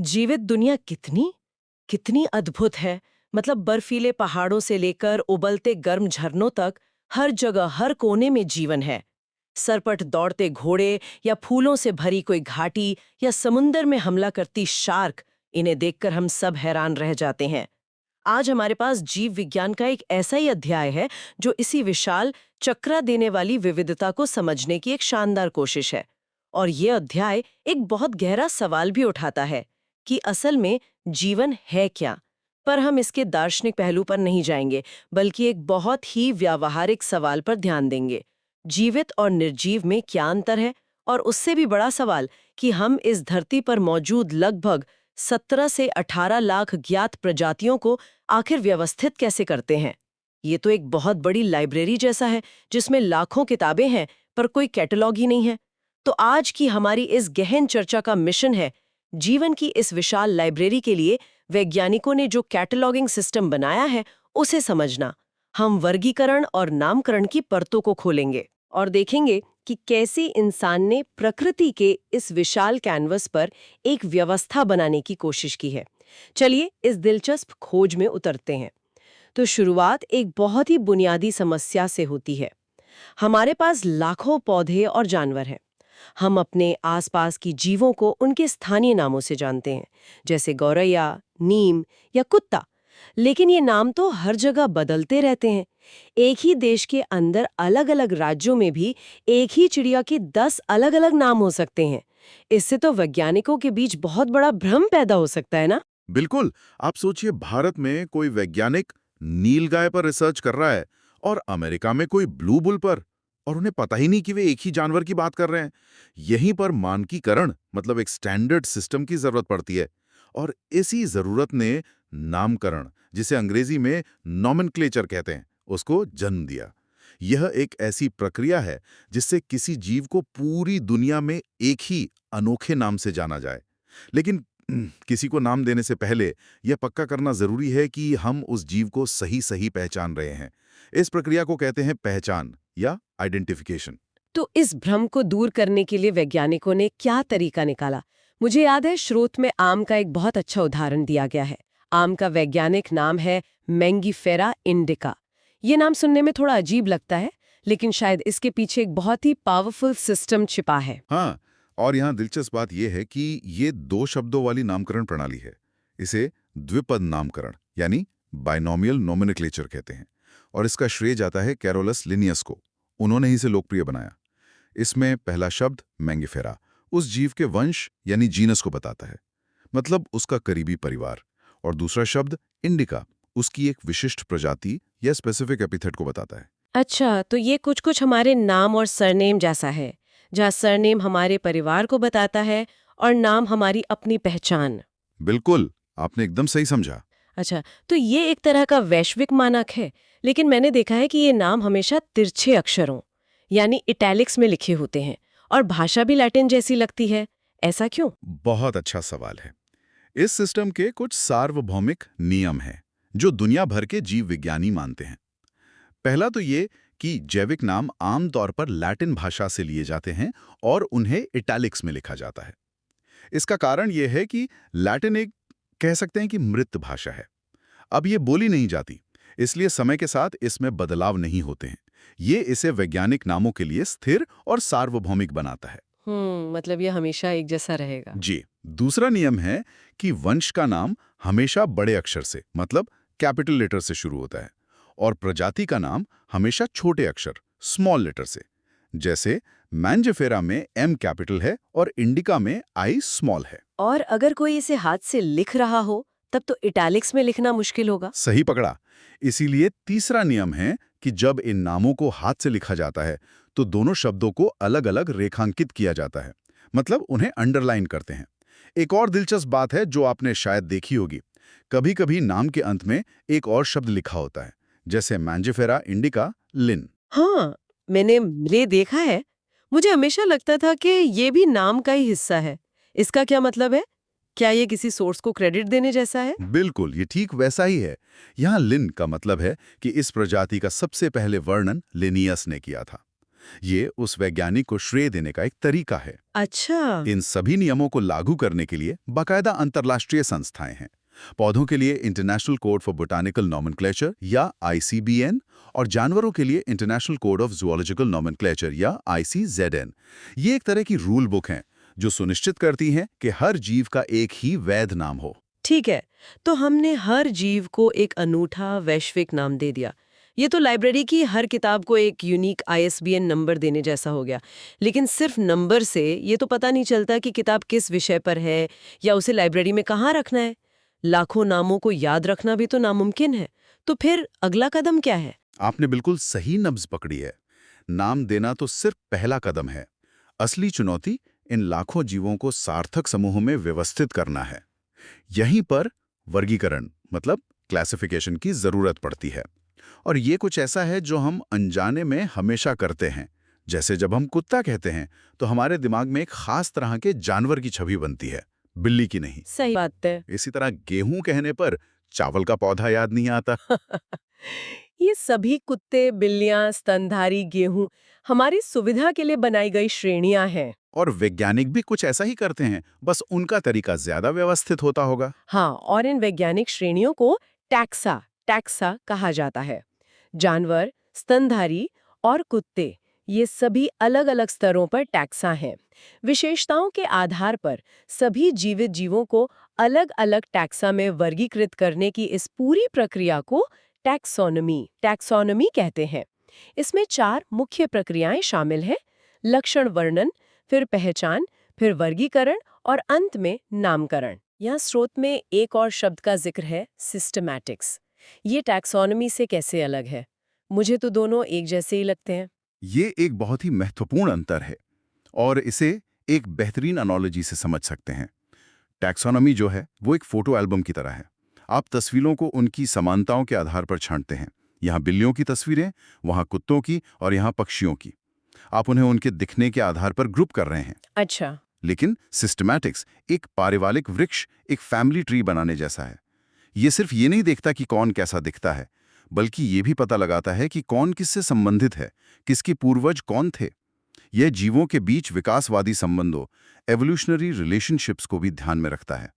जीवित दुनिया कितनी कितनी अद्भुत है। मतलब बर्फीले पहाड़ों से लेकर उबलते गर्म झरनों तक हर जगह हर कोने में जीवन है। सरपट दौड़ते घोड़े या फूलों से भरी कोई घाटी या समुंदर में हमला करती शार्क, इन्हें देखकर हम सब हैरान रह जाते हैं। आज हमारे पास जीव विज्ञान का एक ऐसा ही अध्याय है जो इसी विशाल चक्रा देने वाली विविधता को समझने की एक शानदार कोशिश है। और ये अध्याय एक बहुत गहरा सवाल भी उठाता है कि असल में जीवन है क्या। पर हम इसके दार्शनिक पहलू पर नहीं जाएंगे, बल्कि एक बहुत ही व्यावहारिक सवाल पर ध्यान देंगे। जीवित और निर्जीव में क्या अंतर है, और उससे भी बड़ा सवाल कि हम इस धरती पर मौजूद लगभग 17 से 18 लाख ज्ञात प्रजातियों को आखिर व्यवस्थित कैसे करते हैं। ये तो एक बहुत बड़ी लाइब्रेरी जैसा है जिसमें लाखों किताबें हैं पर कोई कैटलॉग ही नहीं है। तो आज की हमारी इस गहन चर्चा का मिशन है जीवन की इस विशाल लाइब्रेरी के लिए वैज्ञानिकों ने जो कैटलॉगिंग सिस्टम बनाया है उसे समझना। हम वर्गीकरण और नामकरण की परतों को खोलेंगे और देखेंगे कि कैसे इंसान ने प्रकृति के इस विशाल कैनवस पर एक व्यवस्था बनाने की कोशिश की है। चलिए इस दिलचस्प खोज में उतरते हैं। तो शुरुआत एक बहुत ही बुनियादी समस्या से होती है। हमारे पास लाखों पौधे और जानवर हैं। हम अपने आसपास की जीवों को उनके स्थानीय नामों से जानते हैं, जैसे गौरैया, नीम या कुत्ता। लेकिन ये नाम तो हर जगह बदलते रहते हैं। एक ही देश के अंदर अलग-अलग राज्यों में भी एक ही चिड़िया के 10 अलग-अलग नाम हो सकते हैं। इससे तो वैज्ञानिकों के बीच बहुत बड़ा भ्रम पैदा हो सकता है ना? बिल्कुल। आप सोचिए, भारत में कोई वैज्ञानिक नीलगाय पर रिसर्च कर रहा है और अमेरिका में कोई ब्लू बुल पर, और उन्हें पता ही नहीं कि वे एक ही जानवर की बात कर रहे हैं। यहीं पर मानकीकरण मतलब एक स्टैंडर्ड सिस्टम की जरूरत पड़ती है। और इसी जरूरत ने नामकरण, जिसे अंग्रेजी में नॉमेनक्लेचर कहते हैं, उसको जन्म दिया। यह एक ऐसी प्रक्रिया है जिससे किसी जीव को पूरी दुनिया में एक ही अनोखे नाम से जाना जाए। लेकिन किसी को नाम देने से पहले यह पक्का करना जरूरी है कि हम उस जीव को सही सही पहचान रहे हैं। इस प्रक्रिया को कहते हैं पहचान या आइडेंटिफिकेशन। तो इस भ्रम को दूर करने के लिए वैज्ञानिकों ने क्या तरीका निकाला? मुझे याद है स्रोत में आम का एक बहुत अच्छा उदाहरण दिया गया है। आम का वैज्ञानिक नाम है मैंगीफेरा इंडिका। ये नाम सुनने में थोड़ा अजीब लगता है, लेकिन शायद इसके पीछे एक बहुत ही पावरफुल सिस्टम छिपा है। हाँ, और यहाँ दिलचस्प बात यह है कि ये 2 शब्दों वाली नामकरण प्रणाली है। इसे द्विपद नामकरण यानी बाइनोमियल नोमेनक्लेचर कहते हैं, और इसका श्रेय जाता है कैरोलस लिनियस को। उन्होंने ही इसे लोकप्रिय बनाया। इसमें पहला शब्द मैंगिफेरा उस जीव के वंश यानी जीनस को बताता है, मतलब उसका करीबी परिवार, और दूसरा शब्द इंडिका उसकी एक विशिष्ट प्रजाति या स्पेसिफिक एपिथेट को बताता है। अच्छा, तो ये कुछ-कुछ हमारे नाम और सरनेम जैसा है, जहाँ सरनेम हमारे परिवार को बताता है और नाम हमारी अपनी पहचान। बिल्कुल, आपने एकदम सही समझा। अच्छा, तो ये एक तरह का वैश्विक मानक है, लेकिन मैंने देखा है कि ये नाम हमेशा तिरछे अक्षरों, यानी इटैलिक्स में लिखे होते हैं, और भाषा भी लैटिन जैसी लगती है। ऐसा क्यों? बहुत अच्छा सवाल है। इस सिस्टम के कुछ सार्वभौमिक नियम हैं जो दुनिया भर के जीव विज्ञानी मानते हैं। पहला तो ये कि जैविक नाम आमतौर पर लैटिन भाषा से लिए जाते हैं और उन्हें इटैलिक्स में लिखा जाता है। इसका कारण यह है कि लैटिन एक, कह सकते हैं कि, मृत भाषा है। अब ये बोली नहीं जाती, इसलिए समय के साथ इसमें बदलाव नहीं होते हैं। ये इसे वैज्ञानिक नामों के लिए स्थिर और सार्वभौमिक बनाता है। मतलब ये हमेशा एक जैसा रहेगा। जी। दूसरा नियम है कि वंश का नाम हमेशा बड़े अक्षर से, मतलब कैपिटल लेटर से शुरू होता है, और प्रजाति का नाम हमेशा छोटे अक्षर, स्मॉल लेटर से। जैसे मैंजिफेरा में एम कैपिटल है और इंडिका में आई स्मॉल है। और अगर कोई इसे हाथ से लिख रहा हो, तब तो इटैलिक्स में लिखना मुश्किल होगा। सही पकड़ा। इसीलिए तीसरा नियम है कि जब इन नामों को हाथ से लिखा जाता है तो दोनों शब्दों को अलग अलग रेखांकित किया जाता है, मतलब उन्हें अंडरलाइन करते हैं। एक और दिलचस्प बात है जो आपने शायद देखी होगी, कभी कभी नाम के अंत में एक और शब्द लिखा होता है, जैसे मैंजिफेरा इंडिका लिन। हाँ, मैंने ये देखा है। मुझे हमेशा लगता था कि ये भी नाम का ही हिस्सा है। इसका क्या मतलब है? क्या ये किसी सोर्स को क्रेडिट देने जैसा है? बिल्कुल, ये ठीक वैसा ही है। यहाँ लिन का मतलब है कि इस प्रजाति का सबसे पहले वर्णन लिनियस ने किया था। ये उस वैज्ञानिक को श्रेय देने का एक तरीका है। अच्छा। इन सभी नियमों को लागू करने के लिए बाकायदा अंतर्राष्ट्रीय संस्थाएं हैं। पौधों के लिए international code for botanical nomenclature या ICBN, और जानवरों के लिए international code of zoological nomenclature या ICZN। ये एक तरह की रूल बुक हैं जो सुनिश्चित करती हैं कि हर जीव का एक ही वैध नाम हो। ठीक है, तो हमने हर जीव को एक अनूठा वैश्विक नाम दे दिया। ये तो लाइब्रेरी की हर किताब को एक यूनिक ISBN नंबर देने जैसा हो गया। लेकिन सिर्फ नंबर से ये तो पता नहीं चलता कि किताब किस विषय पर है या उसे लाइब्रेरी में कहाँ रखना है। लाखों नामों को याद रखना भी तो नामुमकिन है। तो फिर अगला कदम क्या है? आपने बिल्कुल सही नब्ज पकड़ी है। नाम देना तो सिर्फ पहला कदम है। असली चुनौती इन लाखों जीवों को सार्थक समूह में व्यवस्थित करना है। यहीं पर वर्गीकरण मतलब क्लासिफिकेशन की जरूरत पड़ती है। और ये कुछ ऐसा है जो हम अनजाने में हमेशा करते हैं। जैसे जब हम कुत्ता कहते हैं तो हमारे दिमाग में एक खास तरह के जानवर की छवि बनती है, बिल्ली की नहीं। सही बात है। इसी तरह गेहूं कहने पर चावल का पौधा याद नहीं आता। ये सभी कुत्ते, बिल्लियां, स्तनधारी, गेहूं हमारी सुविधा के लिए बनाई गई श्रेणियां हैं। और वैज्ञानिक भी कुछ ऐसा ही करते हैं, बस उनका तरीका ज्यादा व्यवस्थित होता होगा। हाँ, और इन वैज्ञानिक श्रेणियों को टैक्सा टैक्सा कहा जाता है। जानवर, स्तनधारी और कुत्ते, ये सभी अलग-अलग स्तरों पर टैक्सा हैं। विशेषताओं के आधार पर सभी जीवित जीवों को अलग-अलग टैक्सा में वर्गीकृत करने की इस पूरी प्रक्रिया को टैक्सोनॉमी कहते हैं। इसमें 4 मुख्य प्रक्रियाएं शामिल हैं: लक्षण वर्णन, फिर पहचान, फिर वर्गीकरण और अंत में नामकरण। यहाँ स्रोत में एक और शब्द का जिक्र है, सिस्टमैटिक्स। ये टैक्सोनॉमी से कैसे अलग है? मुझे तो दोनों एक जैसे ही लगते हैं। ये एक बहुत ही महत्वपूर्ण अंतर है और इसे एक बेहतरीन एनालॉजी से समझ सकते हैं। टैक्सोनॉमी जो है वो एक फोटो एल्बम की तरह है। आप तस्वीरों को उनकी समानताओं के आधार पर छांटते हैं। यहाँ बिल्लियों की तस्वीरें, वहाँ कुत्तों की और यहाँ पक्षियों की। आप उन्हें उनके दिखने के आधार पर ग्रुप कर रहे हैं। अच्छा। लेकिन सिस्टमैटिक्स एक पारिवारिक वृक्ष, एक फैमिली ट्री बनाने जैसा है। ये सिर्फ ये नहीं देखता कि कौन कैसा दिखता है, बल्कि ये भी पता लगाता है कि कौन किससे संबंधित है, किसके पूर्वज कौन थे। यह जीवों के बीच विकासवादी संबंधों, एवोल्यूशनरी रिलेशनशिप्स को भी ध्यान में रखता है।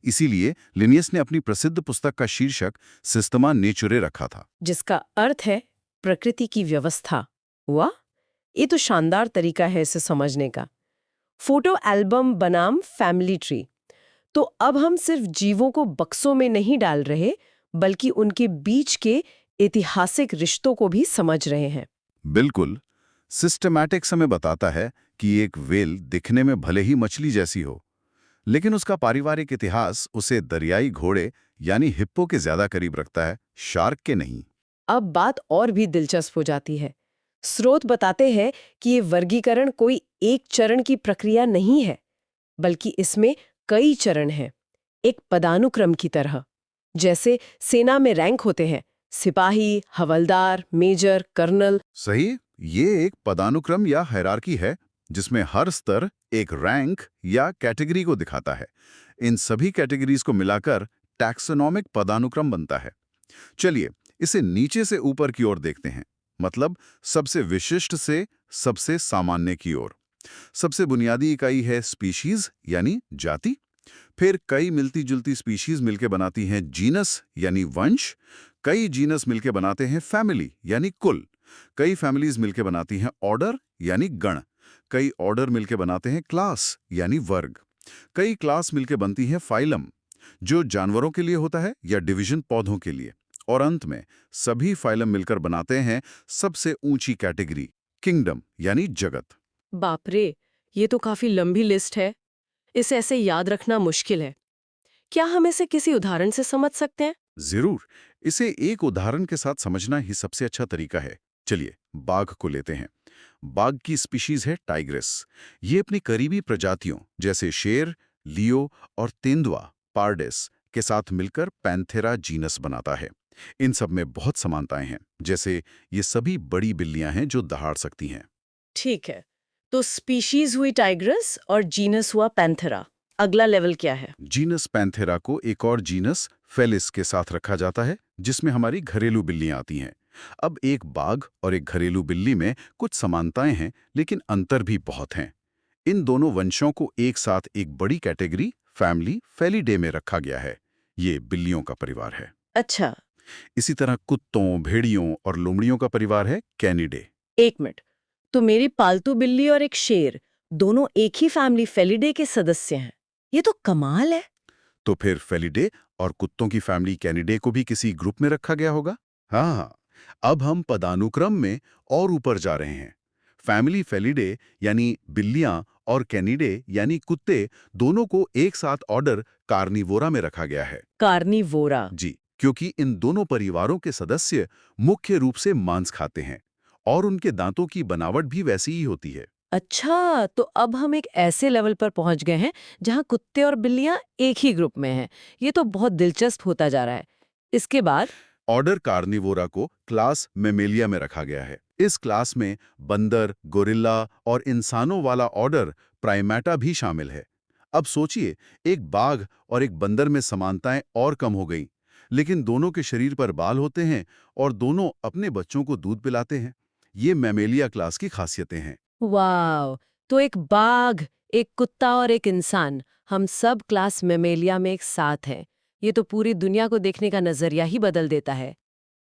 इसीलिए लिनियस ने अपनी प्रसिद्ध पुस्तक का शीर्षक सिस्टमा नेचुरे रखा था। जिसका अर्थ है प्रकृति की व्यवस्था। वाह, ये तो शानदार तरीका है इसे समझने का। फोटो एल्बम बनाम फैमिली ट्री। तो अब हम सिर्फ जीवों को बक्सों में नहीं डाल रहे, बल्कि उनके बीच के ऐतिहासिक रिश्तों को भी समझ रहे हैं। बिल्कुल। सिस्टमैटिक्स हमें बताता है कि एक व्हेल दिखने में भले ही मछली जैसी हो, लेकिन उसका पारिवारिक इतिहास उसे दरियाई घोड़े यानी हिप्पो के ज्यादा करीब रखता है, शार्क के नहीं। अब बात और भी दिलचस्प हो जाती है। स्रोत बताते हैं कि ये वर्गीकरण कोई एक चरण की प्रक्रिया नहीं है, बल्कि इसमें कई चरण हैं, एक पदानुक्रम की तरह। जैसे सेना में रैंक होते हैं, सिपाही, हवलदार, मेजर, कर्नल। सही, ये एक पदानुक्रम या हायरार्की है जिसमें हर स्तर एक रैंक या कैटेगरी को दिखाता है। इन सभी कैटेगरीज को मिलाकर टैक्सोनॉमिक पदानुक्रम बनता है। चलिए इसे नीचे से ऊपर की ओर देखते हैं, मतलब सबसे विशिष्ट से सबसे सामान्य की ओर। सबसे बुनियादी इकाई है स्पीशीज यानी जाति। फिर कई मिलती जुलती स्पीशीज मिलकर बनाती हैं जीनस यानी वंश। कई जीनस मिलकर बनाते हैं फैमिली यानी कुल। कई फैमिलीज मिलकर बनाती हैं ऑर्डर यानी गण। कई ऑर्डर मिलकर बनाते हैं क्लास यानी वर्ग। कई क्लास मिलकर बनती हैं फाइलम, जो जानवरों के लिए होता है, या डिवीजन पौधों के लिए। और अंत में सभी फाइलम मिलकर बनाते हैं सबसे ऊंची कैटेगरी, किंगडम यानी जगत। बाप रे, ये तो काफी लंबी लिस्ट है। इसे ऐसे याद रखना मुश्किल है। क्या हम इसे किसी उदाहरण से समझ सकते हैं? जरूर, इसे एक उदाहरण के साथ समझना ही सबसे अच्छा तरीका है। चलिए बाघ को लेते हैं। बाघ की स्पीशीज है टाइग्रेस। ये अपनी करीबी प्रजातियों जैसे शेर, लियो और तेंदुआ पार्डेस के साथ मिलकर पैंथेरा जीनस बनाता है। इन सब में बहुत समानताएं हैं, जैसे ये सभी बड़ी बिल्लियां हैं जो दहाड़ सकती हैं। ठीक है, तो स्पीशीज हुई टाइग्रस और जीनस हुआ पैंथेरा। अगला लेवल क्या है? जीनस पैंथेरा को एक और जीनस फेलिस के साथ रखा जाता है, जिसमें हमारी घरेलू बिल्लियां आती हैं। अब एक बाघ और एक घरेलू बिल्ली में कुछ समानताएं हैं, लेकिन अंतर भी बहुत हैं। इन दोनों वंशों को एक साथ एक बड़ी कैटेगरी फैमिली फेलिडे में रखा गया है। ये बिल्लियों का परिवार है। अच्छा। इसी तरह कुत्तों, भेड़ियों और लोमड़ियों का परिवार है कैनिडे। एक मिनट, तो मेरी पालतू बिल्ली और एक शेर दोनों एक ही फैमिली फेलिडे के सदस्य हैं। ये तो कमाल है। तो फिर फेलिडे और कुत्तों की फैमिली कैनिडे को भी किसी ग्रुप में रखा गया होगा। हाँ, अब हम पदानुक्रम में और ऊपर जा रहे हैं। फैमिली फेलिडे यानी बिल्लियां और कैनिडे यानी कुत्ते, दोनों को एक साथ ऑर्डर कार्निवोरा में रखा गया है। कार्निवोरा। जी, क्योंकि इन दोनों परिवारों के सदस्य मुख्य रूप से मांस खाते हैं और उनके दांतों की बनावट भी वैसी ही होती है। अच्छा, तो अब हम एक ऐसे लेवल पर पहुंच गए हैं जहां कुत्ते और बिल्लियां एक ही ग्रुप में हैं। ये तो बहुत दिलचस्प होता जा रहा है। इसके बाद ऑर्डर कार्निवोरा को क्लास मेमेलिया में रखा गया है। इस क्लास में बंदर, गोरिल्ला और इंसानों वाला ऑर्डर प्राइमेटा भी शामिल है। अब सोचिए, एक बाघ और एक बंदर में समानताएं और कम हो गई, लेकिन दोनों के शरीर पर बाल होते हैं और दोनों अपने बच्चों को दूध पिलाते हैं। ये मेमेलिया क्लास की खासियतें हैं। वाव! तो एक बाघ, एक कुत्ता और एक इंसान, हम सब क्लास मेमेलिया में एक साथ हैं। ये तो पूरी दुनिया को देखने का नजरिया ही बदल देता है।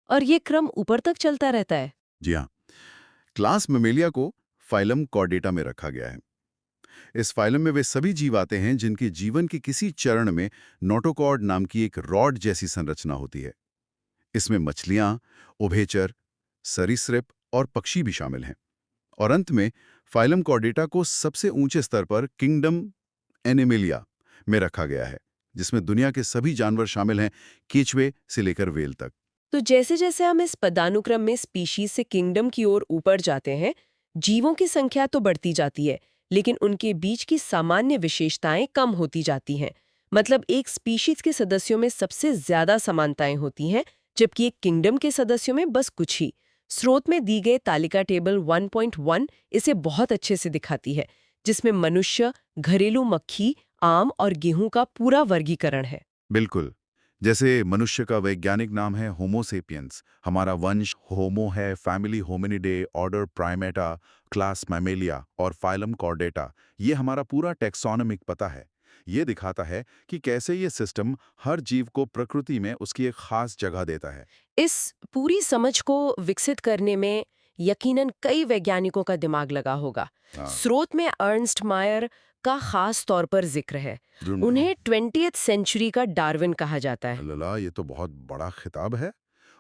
और ये क्रम ऊपर तक चलता रहता है। जी हाँ, क्लास मेमेलिया को फाइलम कॉर्डेटा में रखा गया है। इस फाइलम में वे सभी जीव आते हैं जिनके जीवन के किसी चरण में नोटोकॉर्ड नाम की एक रॉड जैसी संरचना होती है। इसमें मछलियां, उभयचर, सरीसृप और पक्षी भी शामिल हैं। और अंत में फाइलम कॉर्डेटा को सबसे ऊंचे स्तर पर किंगडम एनिमेलिया में रखा गया है, जिसमें दुनिया के सभी जानवर शामिल हैं, केचुए से लेकर व्हेल तक। तो जैसे जैसे हम इस पदानुक्रम में स्पीशीज से किंगडम की ओर ऊपर जाते हैं, जीवों की संख्या तो बढ़ती जाती है, लेकिन उनके बीच की सामान्य विशेषताएं कम होती जाती हैं। मतलब एक स्पीशीज के सदस्यों में सबसे ज्यादा समानताएं होती हैं, जबकि एक किंगडम के सदस्यों में बस कुछ ही। स्रोत में दी गई तालिका टेबल 1.1 इसे बहुत अच्छे से दिखाती है, जिसमें मनुष्य, घरेलू मक्खी, आम और गेहूं का पूरा वर्गीकरण है। बिल्कुल। जैसे मनुष्य का वैज्ञानिक नाम है होमो सेपियंस, हमारा वंश होमो है, family Hominidae, order Primata, class Mammalia और फाइलम कॉर्डेटा। ये हमारा पूरा टैक्सोनॉमिक पता है। ये दिखाता है कि कैसे ये सिस्टम हर जीव को प्रकृति में उसकी एक खास जगह देता है। इस पूरी समझ को विकसित करने में यकीनन कई वैज्ञानिकों का दिमाग लगा होगा। हाँ, स्रोत में अर्नस्ट मायर का खास तौर पर जिक्र है। ढूंढ रहा हूँ। उन्हें 20th सेंचुरी का डार्विन कहा जाता है। अल्लाह, ये तो बहुत बड़ा खिताब है।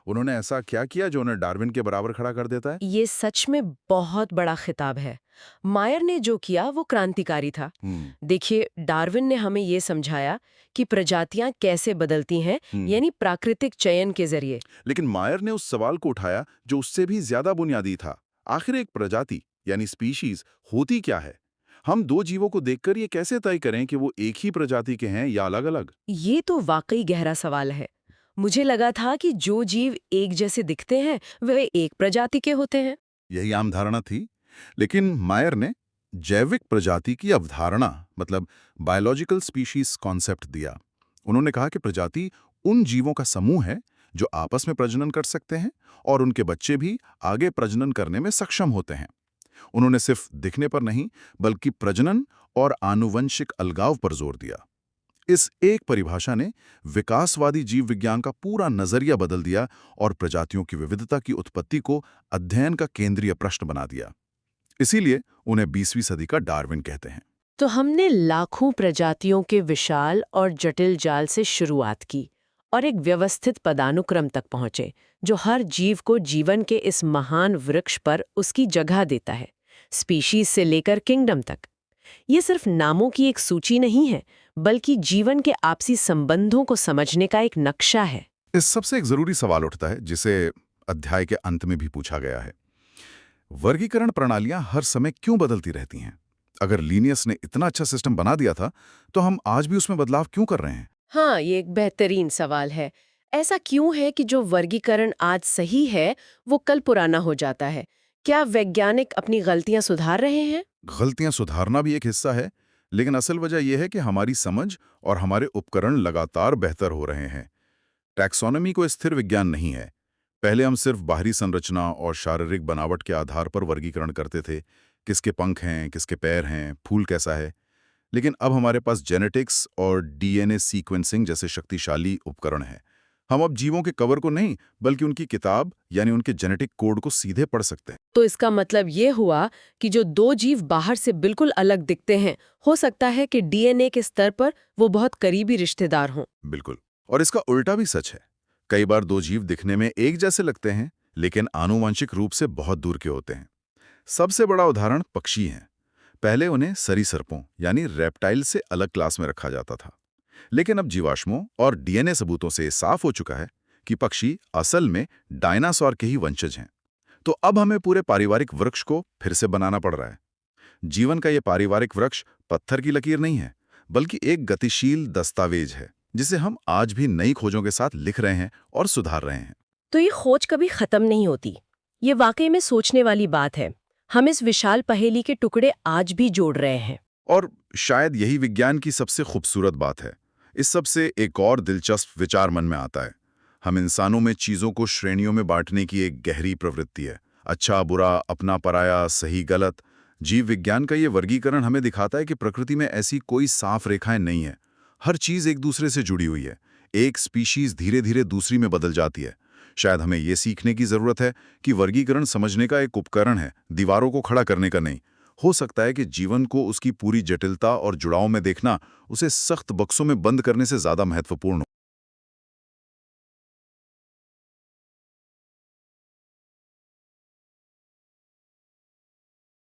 उन्होंने ऐसा क्या किया जो उन्हें डार्विन के बराबर खड़ा कर देता है? ये सच में बहुत बड़ा खिताब है। मायर ने जो किया वो क्रांतिकारी था। हम्म। देखिए, डार्विन ने हमें ये समझाया कि प्रजातियां कैसे बदलती हैं, हम्म। यानी प्राकृतिक चयन के जरिए। लेकिन मायर ने उस सवाल को उठाया जो उससे भी ज्यादा बुनियादी था। आखिर एक प्रजाति यानी स्पीशीज होती क्या है? हम दो जीवों को देखकर ये कैसे तय करें कि वो एक ही प्रजाति के हैं या अलग-अलग? ये तो वाकई गहरा सवाल है। मुझे लगा था कि जो जीव एक जैसे दिखते हैं वे एक प्रजाति के होते हैं। यही आम धारणा थी, लेकिन मायर ने जैविक प्रजाति की अवधारणा, मतलब बायोलॉजिकल स्पीशीज कॉन्सेप्ट दिया। उन्होंने कहा कि प्रजाति उन जीवों का समूह है जो आपस में प्रजनन कर सकते हैं और उनके बच्चे भी आगे प्रजनन करने में सक्षम होते हैं। उन्होंने सिर्फ दिखने पर नहीं, बल्कि प्रजनन और आनुवंशिक अलगाव पर जोर दिया। इस एक परिभाषा ने विकासवादी जीव विज्ञान का पूरा नजरिया बदल दिया और प्रजातियों की विविधता की उत्पत्ति को अध्ययन का केंद्रीय प्रश्न बना दिया। इसीलिए उन्हें 20वीं सदी का डार्विन कहते हैं। तो हमने लाखों प्रजातियों के विशाल और जटिल जाल से शुरुआत की और एक व्यवस्थित पदानुक्रम तक पहुंचे, जो हर जीव को जीवन के इस महान वृक्ष पर उसकी जगह देता है, स्पीशीज से लेकर किंगडम तक। ये सिर्फ नामों की एक सूची नहीं है, बल्कि जीवन के आपसी संबंधों को समझने का एक नक्शा है। इस सबसे एक जरूरी सवाल उठता है, जिसे अध्याय के अंत में भी पूछा गया है। वर्गीकरण प्रणालियां हर समय क्यों बदलती रहती हैं? अगर लीनियस ने इतना अच्छा सिस्टम बना दिया था, तो हम आज भी उसमें बदलाव क्यों कर रहे हैं? हाँ, ये एक बेहतरीन सवाल है। ऐसा क्यों है कि जो वर्गीकरण आज सही है, वो कल पुराना हो जाता है? क्या वैज्ञानिक अपनी गलतियां सुधार रहे हैं? गलतियां सुधारना भी एक हिस्सा है, लेकिन असल वजह यह है कि हमारी समझ और हमारे उपकरण लगातार बेहतर हो रहे हैं। टैक्सोनॉमी कोई स्थिर विज्ञान नहीं है, पहले हम सिर्फ बाहरी संरचना और शारीरिक बनावट के आधार पर वर्गीकरण करते थे, किसके पंख हैं, किसके पैर हैं, फूल कैसा है। लेकिन अब हमारे पास जेनेटिक्स और डीएनए सीक्वेंसिंग जैसे शक्तिशाली उपकरण हैं। हम अब जीवों के कवर को नहीं, बल्कि उनकी किताब यानी उनके जेनेटिक कोड को सीधे पढ़ सकते हैं। तो इसका मतलब ये हुआ कि जो दो जीव बाहर से बिल्कुल अलग दिखते हैं, हो सकता है कि डीएनए के स्तर पर वो बहुत करीबी रिश्तेदार हों। बिल्कुल। और इसका उल्टा भी सच है। कई बार दो जीव दिखने में एक जैसे लगते हैं, लेकिन आनुवंशिक रूप से बहुत दूर के होते हैं। सबसे बड़ा उदाहरण पक्षी हैं। पहले उन्हें सरीसृपों यानी रेप्टाइल से अलग क्लास में रखा जाता था, लेकिन अब जीवाश्मों और डीएनए सबूतों से साफ हो चुका है कि पक्षी असल में डायनासोर के ही वंशज हैं। तो अब हमें पूरे पारिवारिक वृक्ष को फिर से बनाना पड़ रहा है। जीवन का ये पारिवारिक वृक्ष पत्थर की लकीर नहीं है, बल्कि एक गतिशील दस्तावेज है, जिसे हम आज भी नई खोजों के साथ लिख रहे हैं और सुधार रहे हैं। तो ये खोज कभी खत्म नहीं होती। ये वाकई में सोचने वाली बात है। हम इस विशाल पहेली के टुकड़े आज भी जोड़ रहे हैं। और शायद यही विज्ञान की सबसे खूबसूरत बात है। इस सब से एक और दिलचस्प विचार मन में आता है। हम इंसानों में चीज़ों को श्रेणियों में बांटने की एक गहरी प्रवृत्ति है। अच्छा बुरा, अपना पराया, सही गलत। जीव विज्ञान का ये वर्गीकरण हमें दिखाता है कि प्रकृति में ऐसी कोई साफ रेखाएं नहीं है। हर चीज़ एक दूसरे से जुड़ी हुई है। एक स्पीशीज धीरे धीरे दूसरी में बदल जाती है। शायद हमें ये सीखने की ज़रूरत है कि वर्गीकरण समझने का एक उपकरण है, दीवारों को खड़ा करने का नहीं। हो सकता है कि जीवन को उसकी पूरी जटिलता और जुड़ाव में देखना उसे सख्त बक्सों में बंद करने से ज़्यादा महत्वपूर्ण हो।